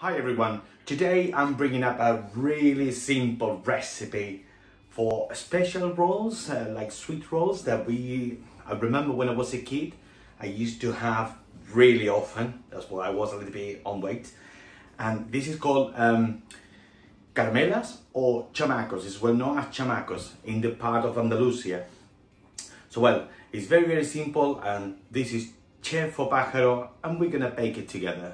Hi everyone, today I'm bringing up a really simple recipe for special rolls, like sweet rolls that I remember when I was a kid, I used to have really often. That's why I was a little bit on weight. And this is called Carmelas or Chamacos. It's well known as Chamacos in the part of Andalusia. So well, it's very simple, and this is chef for pájaro, and we're gonna bake it together.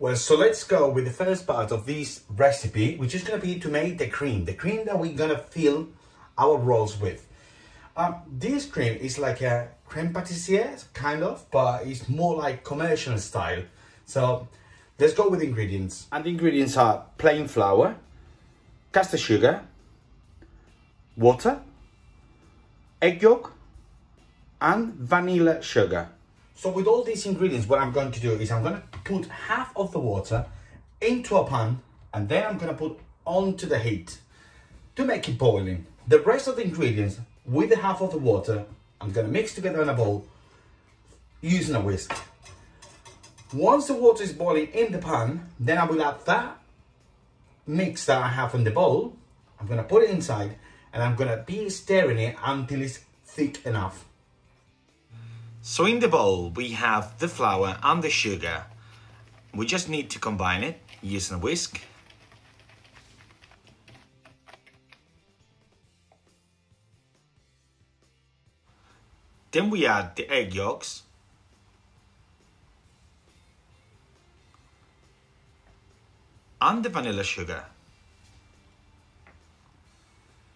Well, so let's go with the first part of this recipe, which is going to be to make the cream that we're going to fill our rolls with. This cream is like a creme patissiere, kind of, but it's more like commercial style. So let's go with the ingredients. And the ingredients are plain flour, caster sugar, water, egg yolk, and vanilla sugar. So with all these ingredients, what I'm going to do is I'm going to put half of the water into a pan, and then I'm going to put onto the heat to make it boiling. The rest of the ingredients with the half of the water, I'm going to mix together in a bowl using a whisk. Once the water is boiling in the pan, then I will add that mix that I have in the bowl. I'm going to put it inside, and I'm going to be stirring it until it's thick enough. So in the bowl we have the flour and the sugar. We just need to combine it using a whisk. Then we add the egg yolks. And the vanilla sugar.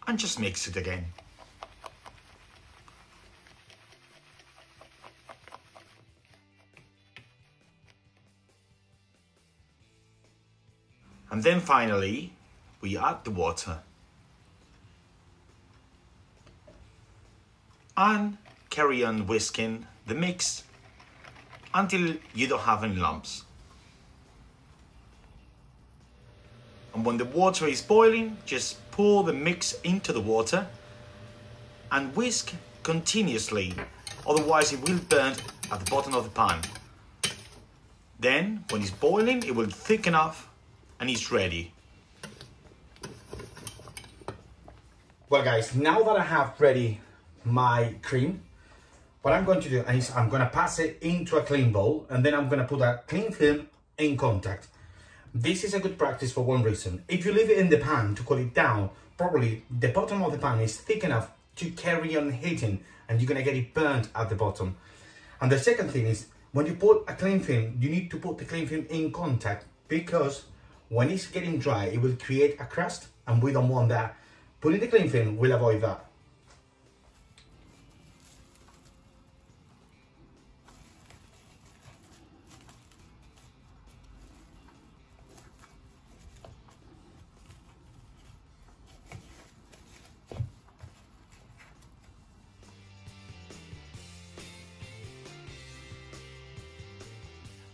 And just mix it again. And then finally, we add the water. And carry on whisking the mix until you don't have any lumps. And when the water is boiling, just pour the mix into the water and whisk continuously, otherwise it will burn at the bottom of the pan. Then, when it's boiling, it will thicken up and it's ready. Well guys, now that I have ready my cream, what I'm going to do is I'm going to pass it into a clean bowl, and then I'm going to put a clean film in contact. This is a good practice for one reason. If you leave it in the pan to cool it down, probably the bottom of the pan is thick enough to carry on heating, and you're going to get it burnt at the bottom. And the second thing is, when you put a clean film, you need to put the clean film in contact, because when it's getting dry, it will create a crust, and we don't want that. Putting the cling film will avoid that.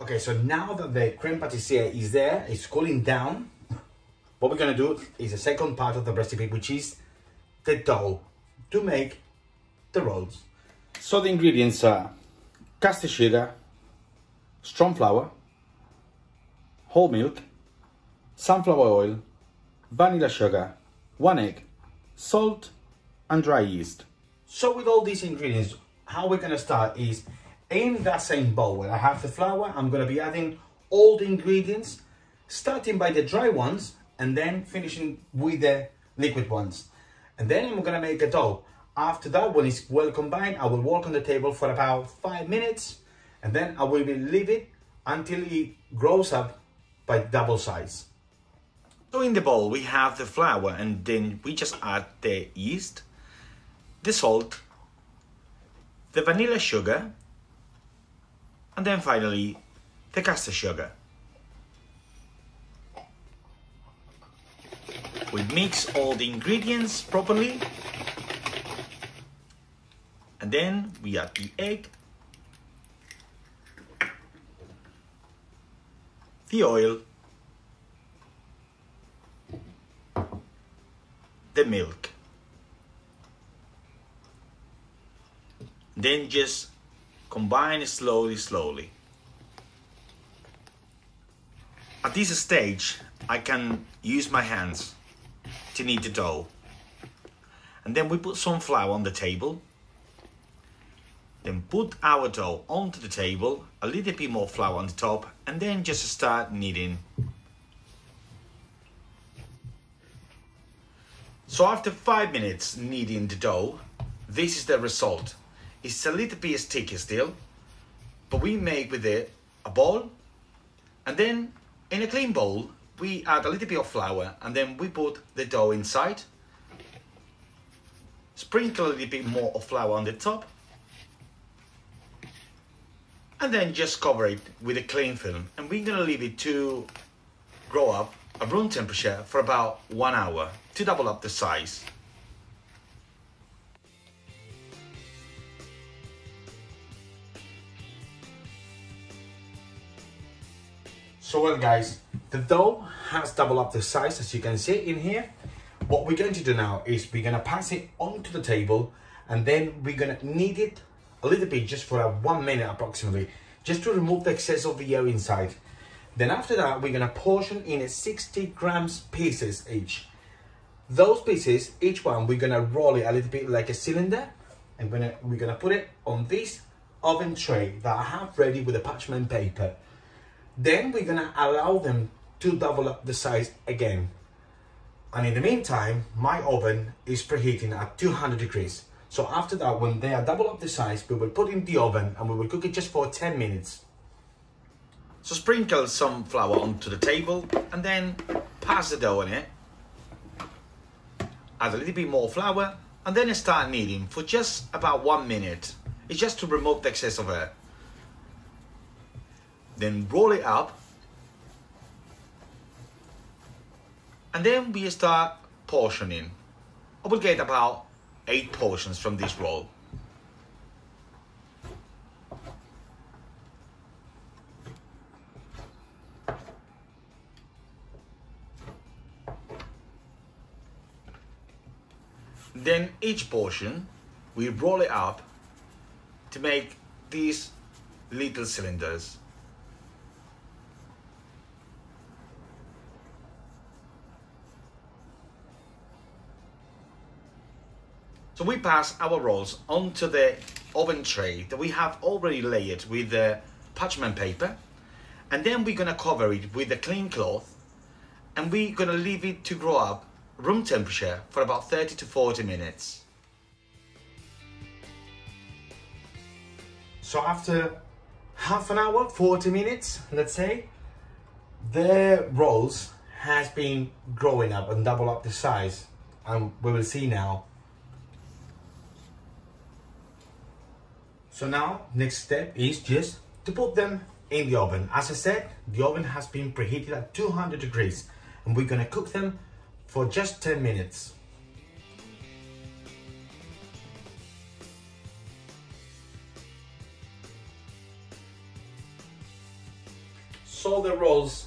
Okay, so now that the creme patissiere is there, it's cooling down, what we're going to do is the second part of the recipe, which is the dough to make the rolls. So the ingredients are caster sugar, strong flour, whole milk, sunflower oil, vanilla sugar, 1 egg, salt and dry yeast. So with all these ingredients, how we're going to start is in that same bowl where I have the flour, I'm going to be adding all the ingredients, starting by the dry ones and then finishing with the liquid ones. And then I'm going to make a dough. After that, when it's well combined, I will work on the table for about 5 minutes, and then I will leave it until it grows up by double size. So in the bowl we have the flour, and then we just add the yeast, the salt, the vanilla sugar, and then finally the caster sugar. We mix all the ingredients properly, and then we add the egg, the oil, the milk. Then just combine slowly. At this stage, I can use my hands to knead the dough. And then we put some flour on the table. Then put our dough onto the table, a little bit more flour on the top, and then just start kneading. So after 5 minutes kneading the dough, this is the result. It's a little bit sticky still, but we make with it a ball, and then in a clean bowl, we add a little bit of flour, and then we put the dough inside, sprinkle a little bit more of flour on the top, and then just cover it with a cling film, and we're gonna leave it to grow up at room temperature for about 1 hour to double up the size. So well guys, the dough has doubled up the size, as you can see in here. What we're going to do now is we're gonna pass it onto the table, and then we're gonna knead it a little bit, just for 1 minute approximately, just to remove the excess of the air inside. Then after that, we're gonna portion in 60 grams pieces each. Those pieces, each one, we're gonna roll it a little bit like a cylinder, and we're gonna put it on this oven tray that I have ready with a parchment paper. Then we're gonna allow them to double up the size again. And in the meantime, my oven is preheating at 200 degrees. So after that, when they are double up the size, we will put in the oven and we will cook it just for 10 minutes. So sprinkle some flour onto the table, and then pass the dough on it. Add a little bit more flour, and then start kneading for just about 1 minute. It's just to remove the excess of air. Then roll it up, and then we start portioning. I will get about 8 portions from this roll. Then each portion, we roll it up to make these little cylinders. So we pass our rolls onto the oven tray that we have already layered with the parchment paper, and then we're gonna cover it with a clean cloth, and we're gonna leave it to grow up room temperature for about 30 to 40 minutes. So after half an hour, 40 minutes, let's say, the rolls has been growing up and double up the size, and we will see now. So now, next step is just to put them in the oven. As I said, the oven has been preheated at 200 degrees, and we're gonna cook them for just 10 minutes. So the rolls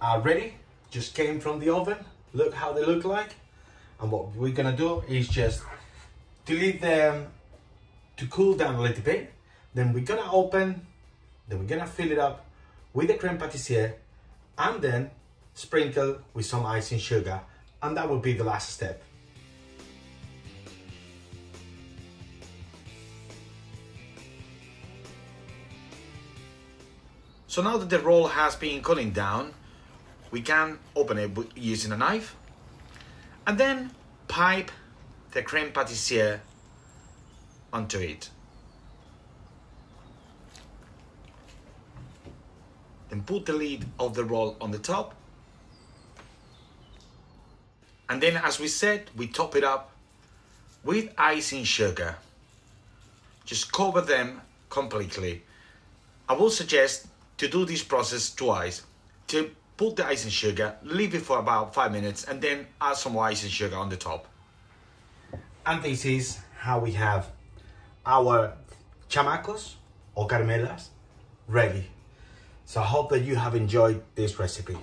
are ready, just came from the oven. Look how they look like. And what we're gonna do is just to leave them to cool down a little bit. Then we're gonna open, then we're gonna fill it up with the creme patissiere, and then sprinkle with some icing sugar, and that will be the last step. So now that the roll has been cooling down, we can open it using a knife, and then pipe the creme patissiere onto it. Then put the lid of the roll on the top, And then, as we said, we top it up with icing sugar. Just cover them completely. I will suggest to do this process twice. To put the icing sugar, leave it for about 5 minutes, and then add some more icing sugar on the top. And this is how we have our chamacos or carmelas ready. So I hope that you have enjoyed this recipe.